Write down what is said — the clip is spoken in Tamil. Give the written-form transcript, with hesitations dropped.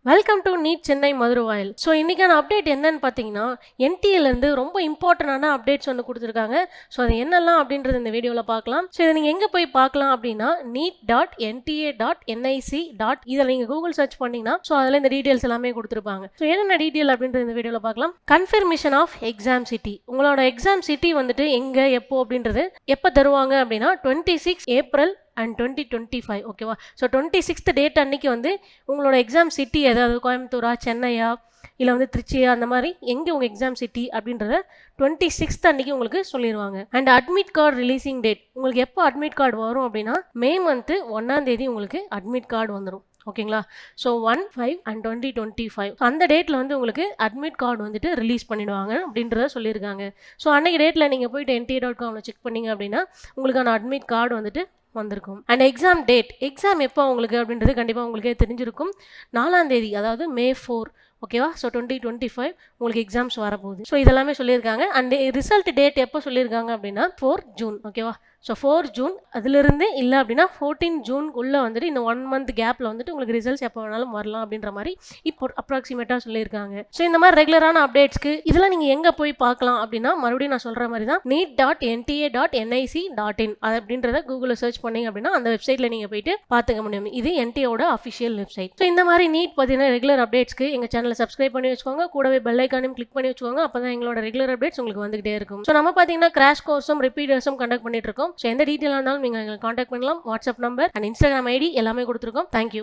Welcome to NEET Chennai Maduravoyal. So இன்றைக்கான அப்டேட் என்னன்னு பார்த்தீங்கன்னா, என்டிஏலேருந்து ரொம்ப இம்பார்ட்டண்டான அப்டேட்ஸ் ஒன்று கொடுத்துருக்காங்க. ஸோ அது என்னெல்லாம் அப்படின்றது இந்த வீடியோவில் பார்க்கலாம். ஸோ இதை நீங்கள் எங்கே போய் பார்க்கலாம் அப்படின்னா neet.nta.nic. இதில் நீங்கள் கூகுள் சர்ச் பண்ணிங்கன்னா ஸோ அதில் இந்த டீட்டெயில்ஸ் எல்லாமே கொடுத்துருப்பாங்க. ஸோ என்னென்ன டீட்டெயில் அப்படின்றது இந்த வீடியோவில் பார்க்கலாம். Confirmation of exam city. உங்களோட எக்ஸாம் சிட்டி வந்துட்டு எங்கே எப்போ அப்படின்றது எப்போ தருவாங்க அப்படின்னா 26 ஏப்ரல் அண்ட் 2025. ஓகேவா? ஸோ 26th டேட் அன்னைக்கு வந்து உங்களோட எக்ஸாம் சிட்டி ஏதாவது கோயம்புத்தூரா, சென்னையா, இல்லை வந்து திருச்சியா, அந்த மாதிரி எங்கே உங்கள் எக்ஸாம் சிட்டி அப்படின்றத 26th அன்னைக்கு உங்களுக்கு சொல்லிடுவாங்க. And admit card releasing date. உங்களுக்கு எப்போ அட்மிட் கார்டு வரும் அப்படின்னா மே மந்த்து 1ஆம் தேதி உங்களுக்கு அட்மிட் கார்டு வந்துடும். ஓகேங்களா? ஸோ 1/5 and 2025 அந்த டேட்டில் வந்து உங்களுக்கு அட்மிட் கார்டு வந்துட்டு ரிலீஸ் பண்ணிடுவாங்க அப்படின்றத சொல்லியிருக்காங்க. ஸோ அன்றைக்கி டேட்டில் நீங்கள் போய்ட்டு nta.comல செக் பண்ணிங்க அப்படின்னா உங்களுக்கான அட்மிட் கார்டு வந்துட்டு வந்திருக்கும். அண்ட் எக்ஸாம் டேட், எக்ஸாம் எப்போ உங்களுக்கு அப்படின்றது கண்டிப்பாக உங்களுக்கே தெரிஞ்சிருக்கும். 4ஆம் தேதி, அதாவது May 4. ஓகேவா? ஸோ 2025 உங்களுக்கு எக்ஸாம்ஸ் வரப்போகுது. ஸோ இதெல்லாமே சொல்லியிருக்காங்க. அண்ட் ரிசல்ட் டேட் எப்போ சொல்லியிருக்காங்க அப்படின்னா 4 ஜூன். ஓகேவா? ஸோ 4 ஜூன், அதிலிருந்து இல்லை அப்படின்னா 14 ஜூனுக்குள்ளே வந்துட்டு இந்த 1 month கேப்பில் வந்துட்டு உங்களுக்கு ரிசல்ட்ஸ் எப்போ வேணாலும் வரலாம் அப்படின்ற மாதிரி இப்போ அப்ராக்சிமேட்டாக சொல்லியிருக்காங்க. ஸோ இந்த மாதிரி ரெகுலரான அப்டேட்ஸ்க்கு இதெல்லாம் நீங்கள் எங்கே போய் பார்க்கலாம் அப்படின்னா மறுபடியும் நான் சொல்கிற மாதிரி தான் neet.nta.nic.in அது அப்படின்றத கூகுளில் சர்ச் பண்ணிங்க அப்படின்னா அந்த வெப்சைட்டில் நீங்கள் போயிட்டு பார்த்துக்க முடியும். இது என்டிஏவோட அஃபிஷியல் வெப்சைட். ஸோ இந்த மாதிரி நீட் பார்த்தீங்கன்னா ரெகுலர் அப்டேட்ஸ்க்கு எங்கள் சேனலை சப்ஸ்கிரைப் பண்ணி வச்சுக்கோங்க. கூடவே பெல் ஐக்கானையும் கிளிக் பண்ணி வச்சுக்கோங்க. அப்போ தான் எங்களோட ரெகுலர் அப்டேட்ஸ் உங்களுக்கு வந்துகிட்டே இருக்கும். ஸோ நம்ம பார்த்தீங்கன்னா கிராஷ் கோர்ஸும் ரிப்பீட்டர்ஸும் கண்டக்ட் பண்ணிட்டு இருக்கோம். ஸோ எந்த டீட்டெயிலாக இருந்தாலும் நீங்கள் காண்டாக்ட் பண்ணலாம். WhatsApp number and Instagram ID எல்லாமே கொடுத்துருக்கோம். தேங்க்யூ.